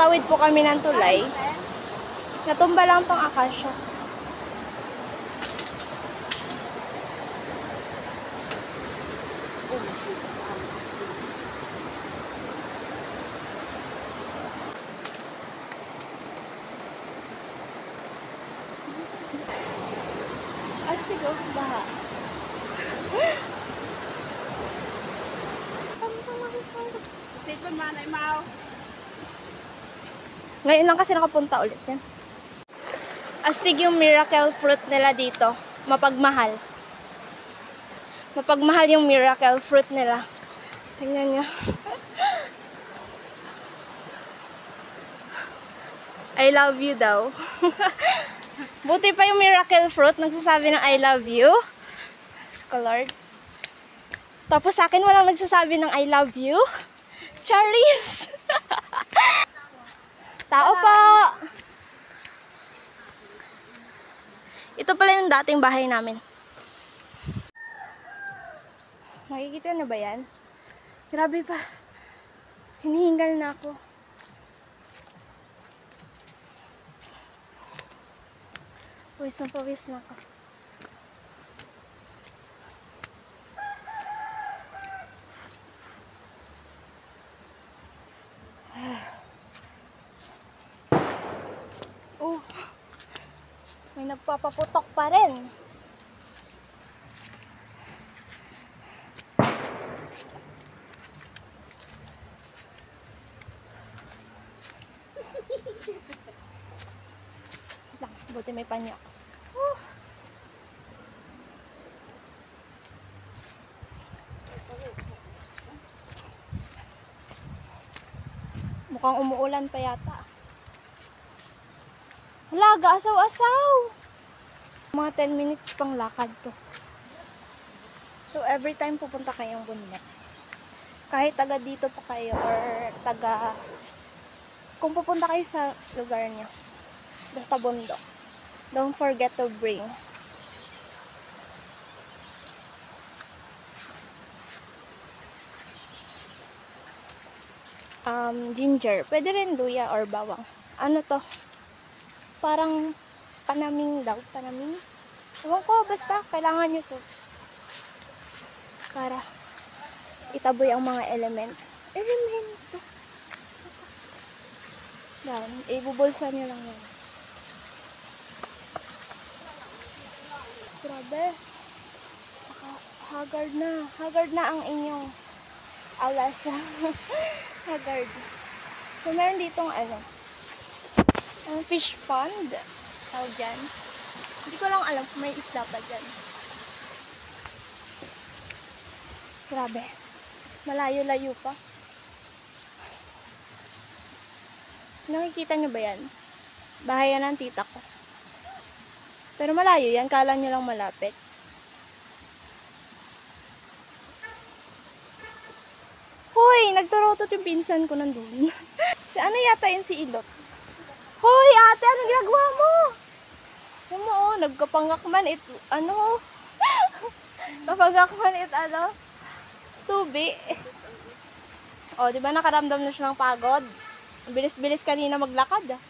Tatawid po kami ng tulay. Natumba lang tong akasya. Astig oh, baha. Sikon manay mau. Ngayon lang kasi nakapunta ulit yan. Astig yung miracle fruit nila dito. Mapagmahal. Mapagmahal yung miracle fruit nila. Tingnan nyo. I love you daw. Buti pa yung miracle fruit. Nagsasabi ng I love you. Lord. Tapos sa akin walang nagsasabi ng I love you. Charis! Tao po! Ito pala yung dating bahay namin. Makikita na ba yan? Grabe pa. Hinihingal na ako. Pawis na ako. Oh, may nagpapaputok pa rin. Lang, buti may panya. Mukhang umuulan pa yata. Wala, asaw-asaw. Mga 10 minutes pang lakad to. So, every time pupunta kayong bundok, kahit taga dito pa kayo or taga, kung pupunta kayo sa lugar niyo, basta bundok, don't forget to bring ginger. Pwede rin luya or bawang. Ano to? Parang panaming daw. Panaming? Ewan ko, basta kailangan nyo to. Para itaboy ang mga element. Elemento. Yan. Ibubulsa nyo lang yan. Grabe. Haggard na. Haggard na ang inyong alasa. Haggard. So, meron ditong ano, fish pond. Tawag dyan. Hindi ko lang alam kung may isda pa dyan. Grabe. Malayo-layo pa. Nakikita nyo ba yan? Bahay yan ng tita ko. Pero malayo yan. Kala nyo lang malapit. Hoy! Nagturotot yung pinsan ko nandun. Si ano yata yun si Ilot? Hoy, ate, anong ginagawa mo? Ano mo, oh, nagkapangakman ito, ano? Kapangakman ito, ano? Tubi. O, di ba nakaramdam na siya ng pagod? Bilis-bilis kanina maglakad, ah.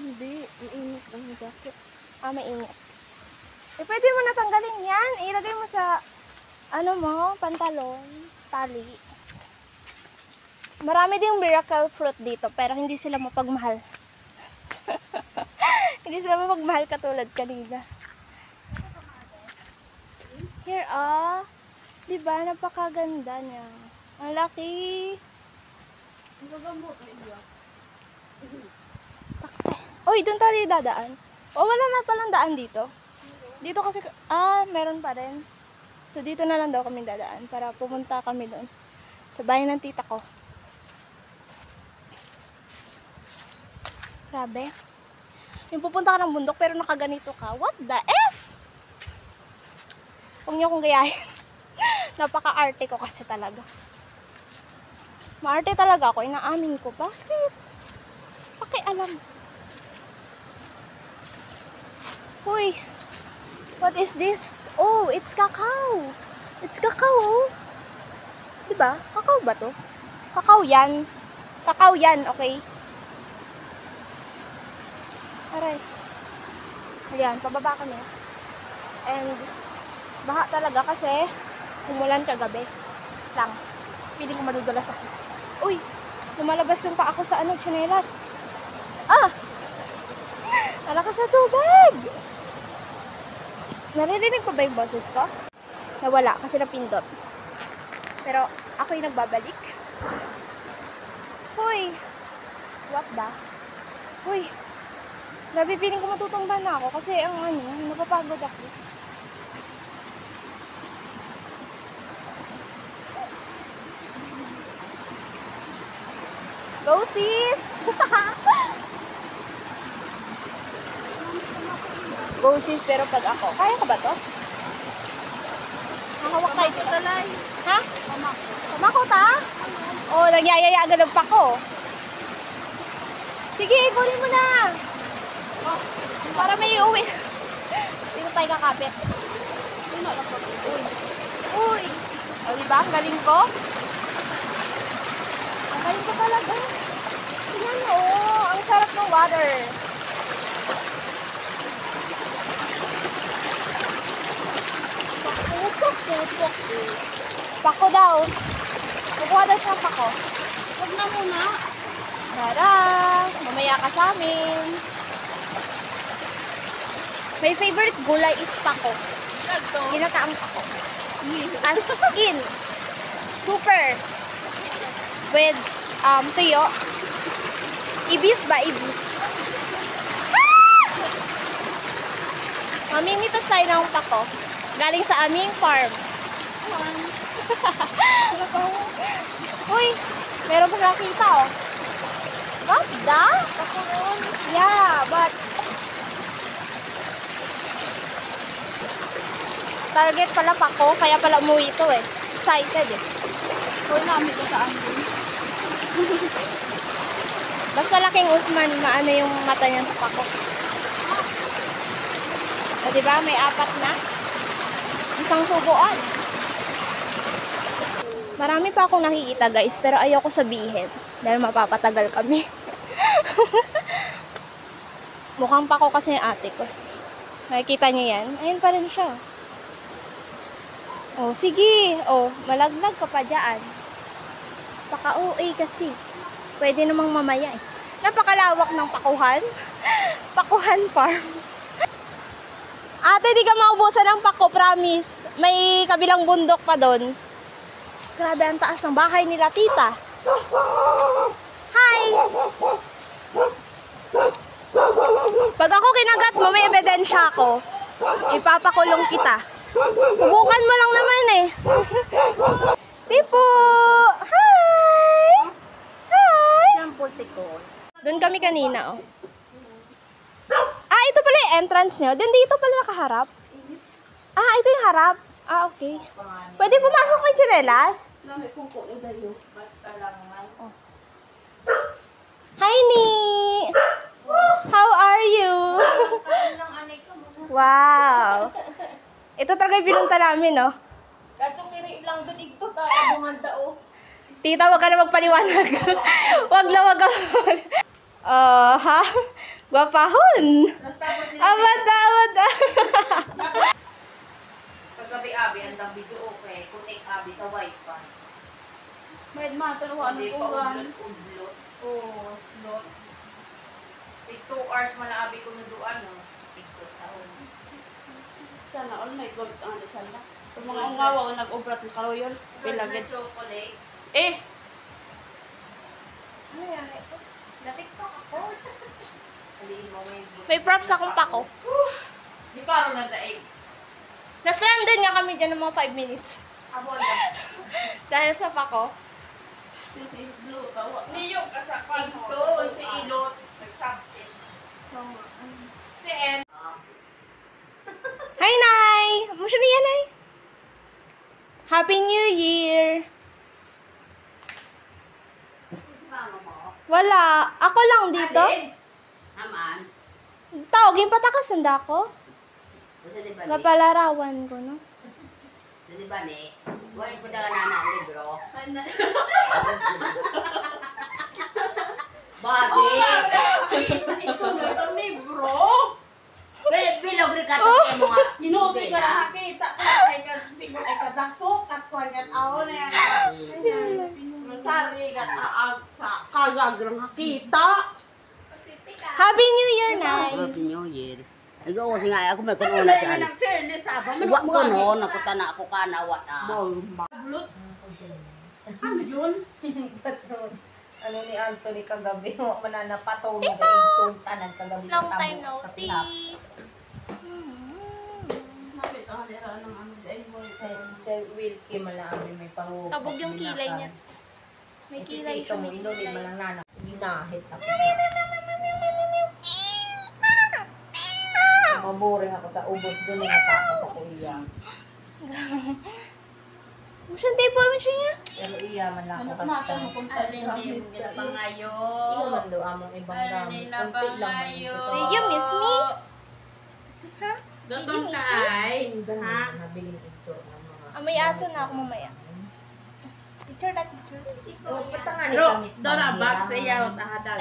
Hindi, mainit ang jacket. Ah, mainit. Eh, pwede mo natanggalin yan. Ilagay mo sa, ano mo, pantalon, tali. Marami ding miracle fruit dito, pero hindi sila mapagmahal. Hindi sila mapagmahal katulad kanina. Here, diba? Napakaganda niya. Ang laki. Takte. Uy, doon tayo dadaan. O, wala na palang daan dito. Dito kasi, meron pa rin. So, dito na lang daw kami dadaan para pumunta kami doon. Sa bahay ng tita ko. Grabe. Yung pupunta ka ng bundok pero nakaganito ka. What the F? Huwag niyo akong gayahin. Napaka-arte ko kasi talaga. Maarte talaga ako. Inaamin ko. Bakit? Pakialam. Uy. What is this? Oh, it's cacao. It's cacao. Diba? Cacao ba to? Cacao yan. Cacao yan, okay? Okay. Ayan, pababa kami. And, baha talaga kasi umulan kagabi. Lang. Pili ko madudulas ako. Uy! Lumalabas yung pa ako sa tsinelas. Ah! Alakas sa tubig! Naririnig ko ba yung boses ko? Nawala kasi napindot. Pero ako yung nagbabalik. Hoy! What ba? Hoy! Grabe, piling ko matutumba na ako kasi napapagod ako. Go sis! Go sis, pero pag ako. Kaya ka ba to? Nakahawak tayo dito. Ha? Pamako ta? Oh, nagyayaya agad ng pako. Sige, kunin mo na. Para may uwi. Dito tayo kakapit. Uy. Uy. O, diba? Ang galing ko. Ang galing ko talaga. Tingnan mo, ang sarap ng water. Pako daw. Kukuha daw siya ng pako. Huwag na muna. Tara, mamaya ka sa amin. My favorite gulay is pako. Nagto. Ginataang pako. As in, super. With tuyo. Ibis ba? Ibis. Ah! Mamimitas tayo ng pako. Galing sa aming farm. Uy, meron pa nakita oh. What the? Yeah, but target pala pa ko, kaya pala umuwi ito eh. Excited eh. Huwag namin ko sa amin. Basta laking Usman, maano yung mata niya sa pako. O diba, may 4 na. Isang subuan. Marami pa akong nakikita guys, pero ayoko sabihin. Dahil mapapatagal kami. Mukhang pako kasi yung ate ko. Nakikita niyo yan? Ayun pa rin siya. Oh, sige. Oh, malaglag ka pa dyan. Paka-OA kasi. Pwede namang mamaya eh. Napakalawak ng pakuhan. Pakuhan farm. Ate, di ka maubusan ng pako, promise. May kabilang bundok pa doon. Grabe, ang taas ng bahay nila, tita. Hi! Pag ako kinagat mo, may ebidensya ako. Ipapakulong kita. Subukan mo lang naman eh. Tipo! Hi! Hi! Doon kami kanina, oh. Ah, ito pala yung entrance nyo. Then dito pala nakaharap. Ah, ito yung harap. Ah, okay. Pwede pumasok kay Chinelas? Dami kong kuno dayo. Basta lang man. Oh. Hi, Ni! How are you? Wow! Ito talaga yung pinunta namin, no? Gastong kiri lang doon igto ta bumanda o. Tita, wag ka na magpaliwanag. Wag na, wag ka. Ha? Gwapahon! Abada! Paggabi-abi, ang dang video okay. Connect abi sa wifi. May mataruan Hindi ng pa ulan. udlot-udlot. Oh, slot. Tig 2 hours man na abi ko nuduan, no? Tigtot taon. Sana all may gold ang sana. Sa mga ungawa nag-obrat ng karoyon. Pilagid. Chocolate. Eh, Ano yan? Ito? Na-tiktok ako. Aliin mo ngayon. May props akong pako. Di paro na daig. Na-stranded nga kami dyan ng mga 5 minutes. Abo na. Dahil sa pako. si Blue tawa. Niyo kasakpan mo. Ito, si Ilot. Nagsakit. Si En. Hi, Nay! Masya niya, Nay? Happy New Year! Mama mo. Wala. Ako lang dito. Naman. Tawagin patakas ang dako. Basta di ba ni? Napalarawan ko, no? Di ba ni? Wala ko na nana libro. Basi. Ito na libro. Ako na yan. Masari ka sa kagagrang hakita. Happy New Year, Nay! Happy New Year. Ikaw kasi nga ako may kuno na siya. Nag-share sabang. Wa ko no, nakuta na ako kana wa ta. Bulot. Ano yun? Ano ni Anthony kagabi, mananapataw mo ga itong tanan kagabi. Long time no see! Nakita ka nila ng ano dahil mo. Sa Wilkie malami may pangubok. Kabog yung kilay niya. May Si kilay Tito siya, mo, may inulit kilay. mo lang nanak. Ginahit ako. Maboring ako sa ubos doon yung natako sa kuya. Siya, di po siya niya. Pero iya man lang Ano ako ka na basta. pupunta Alin din pangayo. Iyo man daw among ibang gamit. Kunti lang man dito sa Did you miss me? Ha? Gatong kay. ha? Nabiling ito ng mga... May aso na ako mamaya. Picture that picture. Oh, patangani Ro, kami. dora bag sa iyo tahadal.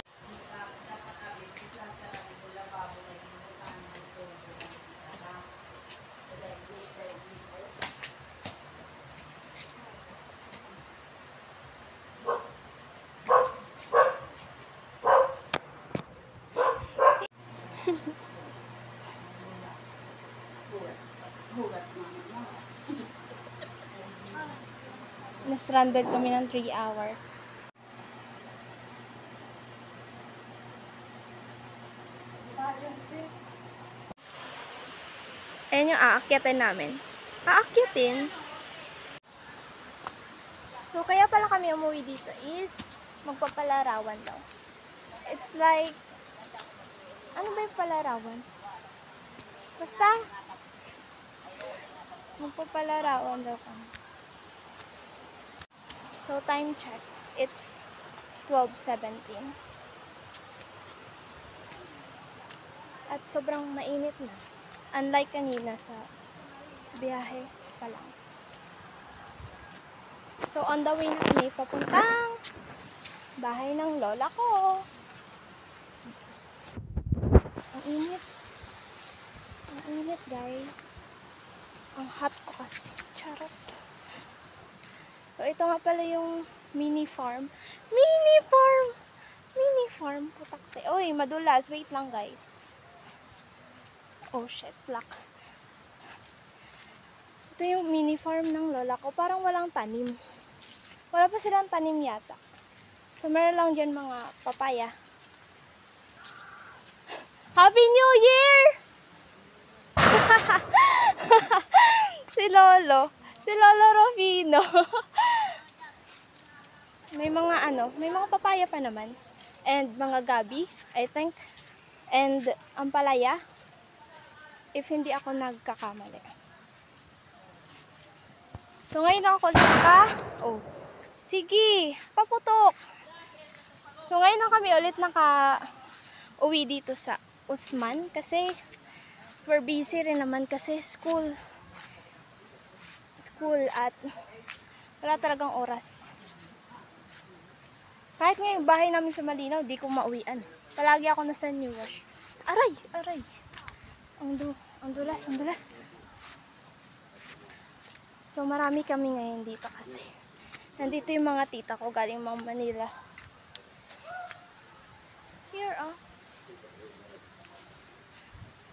Na-stranded kami ng 3 hours. Ayan yung aakyatin namin. Aakyatin? So, kaya pala kami umuwi dito is magpapalarawan daw. It's like, ano ba yung palarawan? Basta, magpapalarawan daw kami. So, time check. It's 12:17. At sobrang mainit na. Unlike kanina sa biyahe pa lang. So, on the way na kami papuntang bahay ng lola ko. Ang init. Ang init, guys. Ang hot ko kasi. Charot. So, ito nga pala yung mini farm. Mini farm! Mini farm. Putakte. Uy, madulas. Wait lang, guys. Oh, shit. Black. Ito yung mini farm ng lola ko. Parang walang tanim. Wala pa silang tanim yata. So, meron lang dyan mga papaya. Happy New Year! Si Lolo. Si Lolo Rufino. May mga may mga papaya pa naman. And mga gabi, I think. And ampalaya. If hindi ako nagkakamali. So ngayon ako ulit oh. Sige, paputok. So ngayon na kami ulit uwi dito sa Usman kasi we're busy rin naman kasi school at wala talagang oras. Kahit nga yung bahay namin sa Malinaw, di ko mauwian. Palagi ako nasa New Wash. Aray! Ang dulas. So marami kami ngayon dito kasi nandito yung mga tita ko galing mga Manila. Here, oh.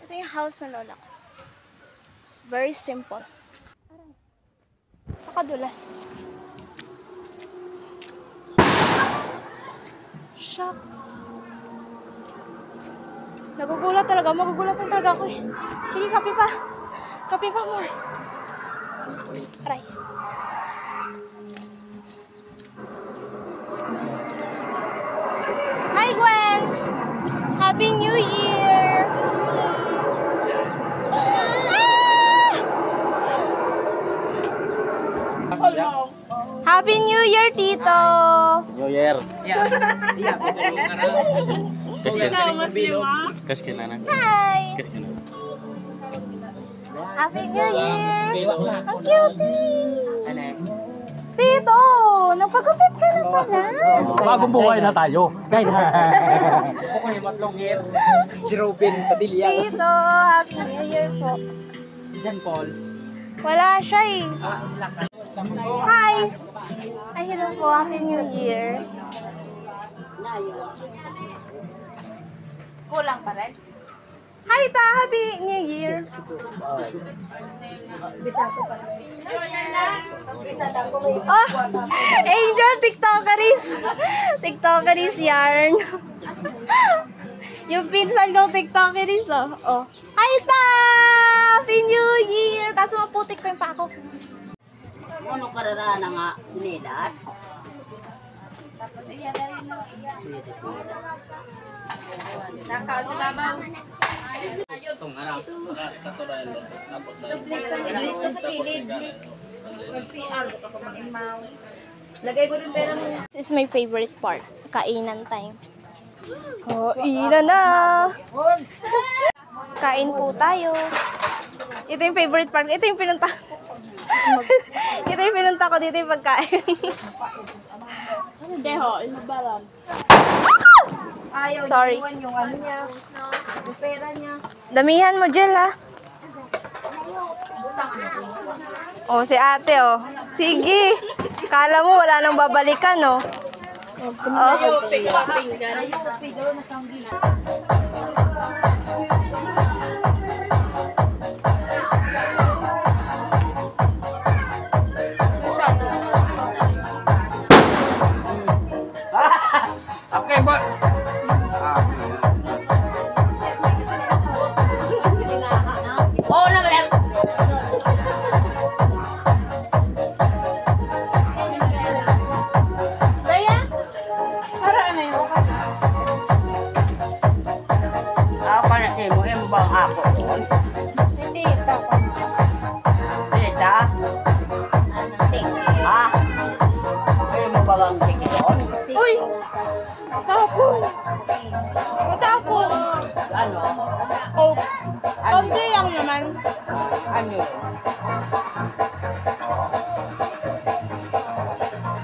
Ito yung house ng lola ko. Very simple. Aray. Nakadulas. Shucks. Magugulatan talaga ako eh. Sige, kape pa. Kape pa more. Aray. Hi, Gwen! Happy New Year! Happy New Year, Tito! New Year. Kas ka na. Hi! Kas ka na. Happy New Year! Ang cutie! Tito! Nagpagupit ka na pala! Bagong buhay na tayo. Kahit Ako ko yung matlong year. Si Robin Padilla. Tito! Happy New Year po! Yan, Paul. Wala siya eh. Sila ka. Hi! Ay, hello po. Happy New Year. Kulang pa rin. Hi, Ta! Happy New Year. Bisa ko pa rin. Bisa lang ko may Oh! Angel, TikTokeries! TikTokeries yarn. Yung pinsan kong TikTokeries, oh. Oh. Hi, Ta! Happy New Year! Kaso maputik pa yung pa ako. Ano kararana nga sinilas? Nakausugabaw. Itong anak. Katuloy. Tapos na. Iblis ko sa kilid. Mag-CR ka pa mag-imaw. Lagay mo rin pera mo. This is my favorite part. Kainan time. Kainan na! Kain po tayo. Ito yung favorite part. Ito yung pinunta. Ito yung pinunta ko dito yung pagkain. Hindi ho, inabalan. Ayaw, Sorry. iwan yung ano niya. Yung pera niya. Damihan mo, Jel, ha? Oh, si ate, oh. Sige. Kala mo wala nang babalikan, oh. Oh. Okay, boy. Oo naman. Ako na si mo, bang ako doon? Hindi, ito. Dita? Ha? Mo ba ang tingin doon? Uy! Tapon! Tapon! Ano? Oh, konti lang naman. Ano?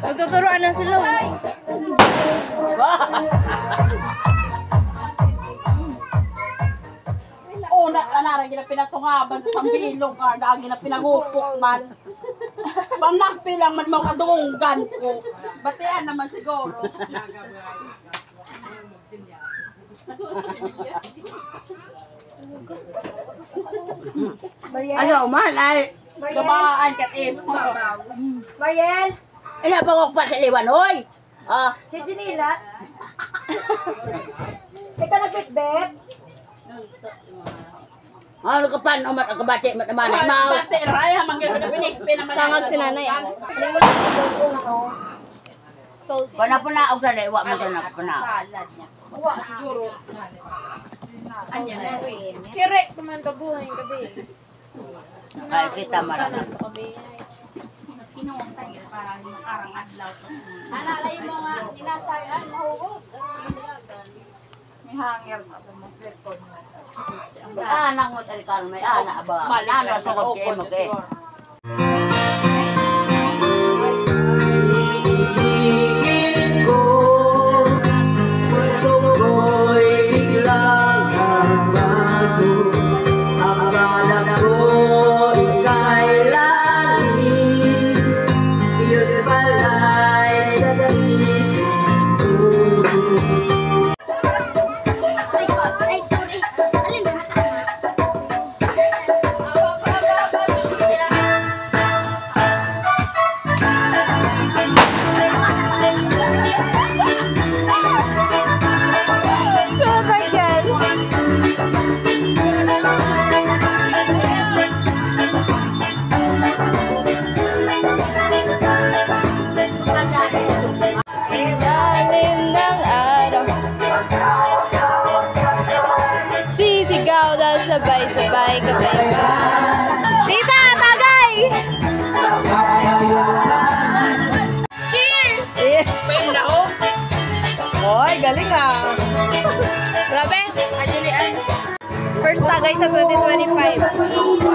Magtuturuan na sila. Una, anara, ginapinatungaban sa sambilong ka, daan ginapinagupok man. Pamnakpi lang man mo kadunggan ko. Batian naman siguro. Ano, man ay? Gabaan kat Mariel! Ina pa ko pa sa liwan, hoy! Ah, Si Sinilas? Ikaw nagbitbit? ano ka pan, umat ang kabati, matamanay, mau. Bati, raya, manggil ko na pinikpi naman. Sangag si nanay ako. Hindi mo lang ito ako. Salty. Panapunaog sa liwa, mo sa napunaog. Salad niya. Uwa, siguro. Anya na rin. Kire, kumanta buhay yung gabi. Ay, kita marami. Kinuwang tayo para makarang adlaw. Alalay mo nga, inasayan, mahugot. May hanger na ito, mas lekon mo. Anak mo talikan, may anak ba? Ano, sukot kayo mo kayo. Sisigaw dahil sabay-sabay kapaypan. Tita, tagay! Cheers! Oy, galing ah. Grabe. First tagay sa 2025.